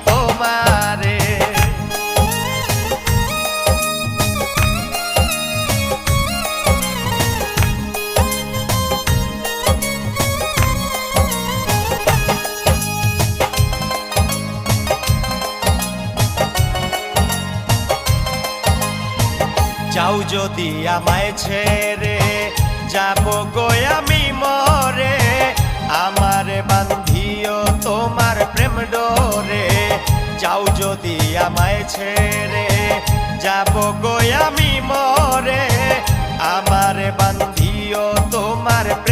তোমারে। যাও যদি আমায় ছেড়ে, যাব গো আমি মরে, আমারে বান্ধিও তোমার প্রেম ডোরে। যাও যদি আমায় ছেড়ে, যাব গো আমি মরে, আমারে বান্ধিও তোমার প্রেম